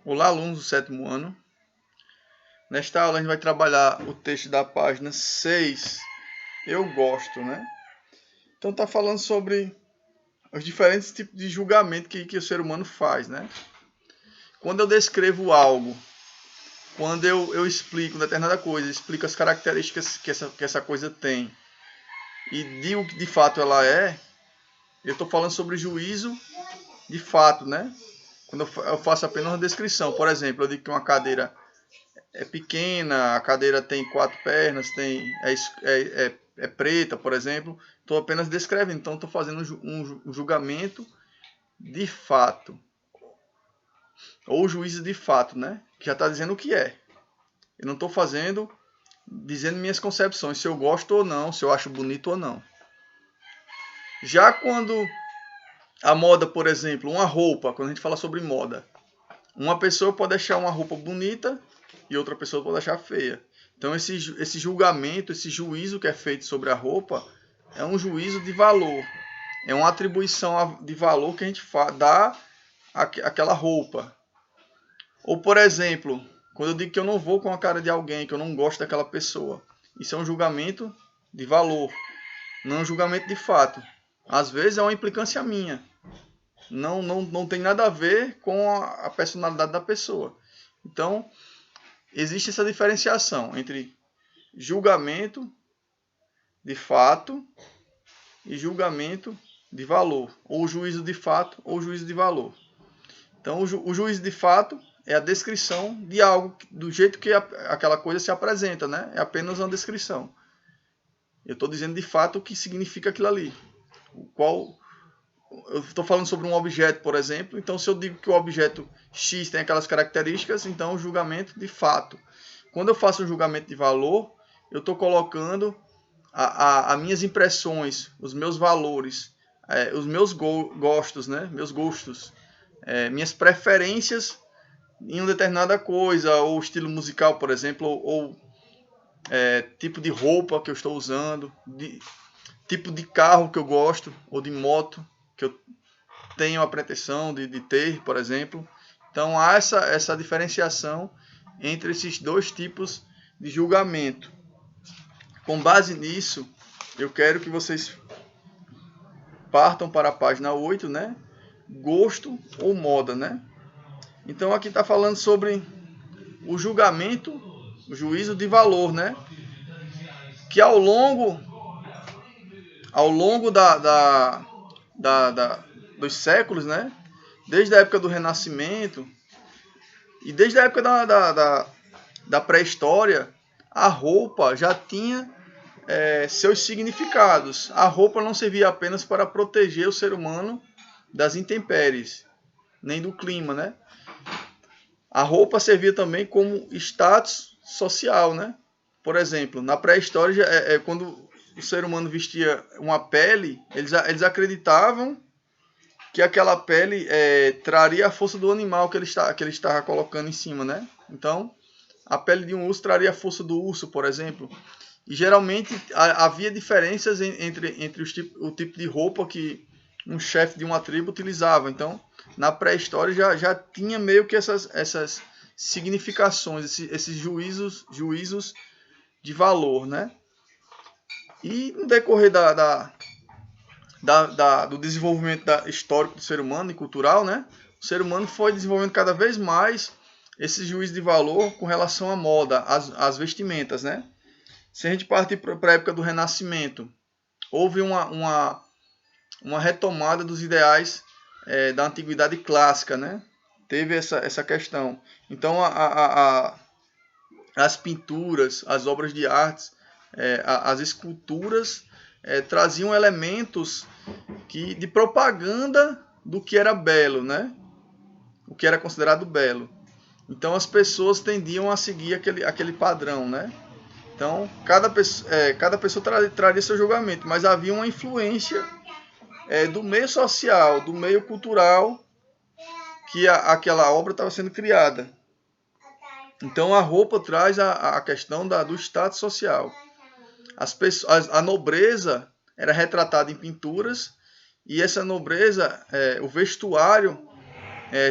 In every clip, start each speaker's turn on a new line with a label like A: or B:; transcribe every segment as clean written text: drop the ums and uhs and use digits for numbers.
A: Olá, alunos do sétimo ano. Nesta aula a gente vai trabalhar o texto da página 6, Eu Gosto, né? Então tá falando sobre os diferentes tipos de julgamento que o ser humano faz, né? Quando eu descrevo algo, quando eu explico determinada coisa, explico as características que essa coisa tem e digo que de fato ela é, eu estou falando sobre juízo de fato, né? Quando eu faço apenas uma descrição, por exemplo, eu digo que uma cadeira é pequena, a cadeira tem 4 pernas, é preta, por exemplo. Estou apenas descrevendo, então estou fazendo um julgamento de fato. Ou juízo de fato, né? Que já está dizendo o que é. Eu não estou dizendo minhas concepções, se eu gosto ou não, se eu acho bonito ou não. Já quando a moda, por exemplo, uma roupa, quando a gente fala sobre moda, uma pessoa pode achar uma roupa bonita e outra pessoa pode achar feia. Então esse julgamento, esse juízo que é feito sobre a roupa é um juízo de valor. É uma atribuição de valor que a gente dá àquela roupa. Ou, por exemplo, quando eu digo que eu não vou com a cara de alguém, que eu não gosto daquela pessoa. Isso é um julgamento de valor, não é um julgamento de fato. Às vezes é uma implicância minha. Não tem nada a ver com a personalidade da pessoa. Então, existe essa diferenciação entre julgamento de fato e julgamento de valor, ou juízo de fato ou juízo de valor. Então, o juízo de fato é a descrição de algo do jeito que aquela coisa se apresenta, né? É apenas uma descrição. Eu estou dizendo de fato o que significa aquilo ali. Eu estou falando sobre um objeto, por exemplo, então se eu digo que o objeto X tem aquelas características, então o julgamento de fato. Quando eu faço um julgamento de valor, eu estou colocando as minhas impressões, os meus valores, os meus gostos, né? Meus gostos, minhas preferências em uma determinada coisa, ou estilo musical, por exemplo, ou tipo de roupa que eu estou usando, tipo de carro que eu gosto, ou de moto que eu tenho a pretensão de ter, por exemplo. Então há essa diferenciação entre esses dois tipos de julgamento. Com base nisso, eu quero que vocês partam para a página 8, né? Gosto ou moda, né? Então aqui está falando sobre o julgamento, o juízo de valor, né? Que ao longo dos séculos, né? Desde a época do Renascimento e desde a época da pré-história, a roupa já tinha seus significados. A roupa não servia apenas para proteger o ser humano das intempéries, nem do clima, né? A roupa servia também como status social, né? Por exemplo, na pré-história, quando o ser humano vestia uma pele, eles acreditavam que aquela pele traria a força do animal que ele estava colocando em cima, né? Então, a pele de um urso traria a força do urso, por exemplo. E geralmente havia diferenças entre o tipo de roupa que um chefe de uma tribo utilizava. Então, na pré-história já tinha meio que essas significações, esses juízos de valor, né? E no decorrer do desenvolvimento histórico do ser humano e cultural, né? O ser humano foi desenvolvendo cada vez mais esse juízo de valor com relação à moda, às vestimentas, né? Se a gente partir para a época do Renascimento, houve uma retomada dos ideais da antiguidade clássica, né? Teve essa questão. Então, as pinturas, as obras de artes, as esculturas traziam elementos de propaganda do que era belo, né? O que era considerado belo. Então, as pessoas tendiam a seguir aquele padrão, né? Então, cada pessoa traria seu julgamento, mas havia uma influência do meio social, do meio cultural que aquela obra estava sendo criada. Então, a roupa traz a questão do status social. A nobreza era retratada em pinturas e essa nobreza, o vestuário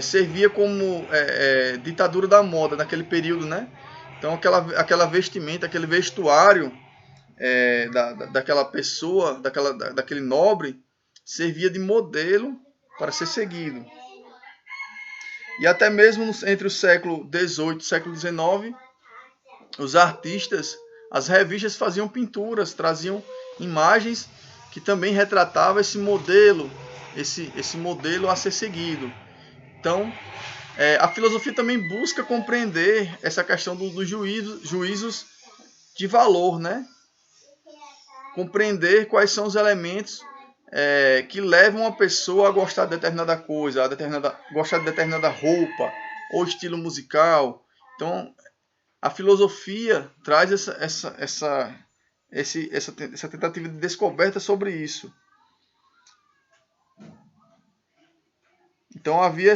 A: servia como ditadura da moda naquele período, né? Então aquela vestimenta, aquele vestuário daquela pessoa, daquele nobre, servia de modelo para ser seguido. E até mesmo entre o século XVIII e o século XIX, os artistas, as revistas faziam pinturas, traziam imagens que também retratavam esse modelo a ser seguido. Então, a filosofia também busca compreender essa questão dos juízos de valor, né? Compreender quais são os elementos que levam a pessoa a gostar de determinada coisa, gostar de determinada roupa ou estilo musical. Então, a filosofia traz essa tentativa de descoberta sobre isso. Então havia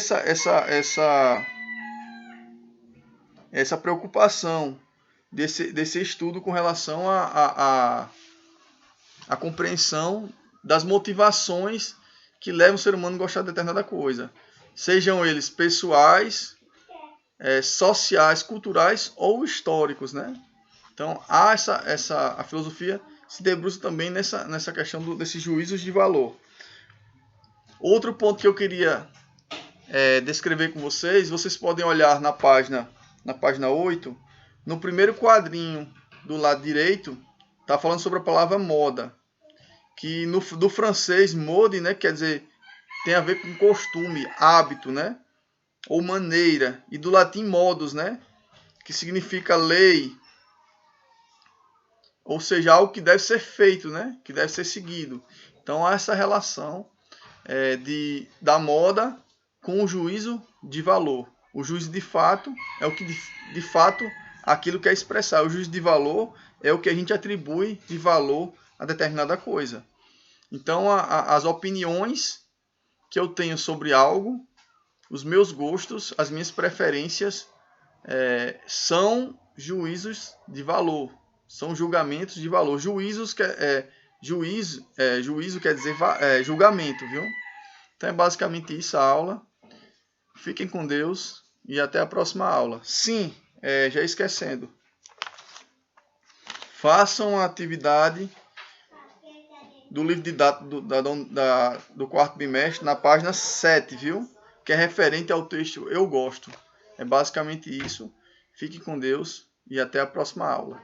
A: essa preocupação desse estudo com relação à compreensão das motivações que levam o ser humano a gostar de determinada coisa. Sejam eles pessoais, sociais, culturais ou históricos, né? Então a filosofia se debruça também nessa questão desses juízos de valor. Outro ponto que eu queria descrever com vocês podem olhar na página 8, no primeiro quadrinho do lado direito, está falando sobre a palavra moda, que do francês mode, né, quer dizer, tem a ver com costume, hábito, né, ou maneira, e do latim modus, né, que significa lei, ou seja, algo que deve ser feito, né, que deve ser seguido. Então há essa relação da moda com o juízo de valor. O juízo de fato é o que de fato aquilo quer expressar. O juízo de valor é o que a gente atribui de valor a determinada coisa. Então as opiniões que eu tenho sobre algo, os meus gostos, as minhas preferências são juízos de valor, são julgamentos de valor. Juízo quer dizer julgamento, viu? Então é basicamente isso a aula. Fiquem com Deus e até a próxima aula. Sim, já esquecendo. Façam a atividade do livro didático do quarto bimestre na página 7, viu? Que é referente ao texto Eu Gosto. É basicamente isso. Fiquem com Deus e até a próxima aula.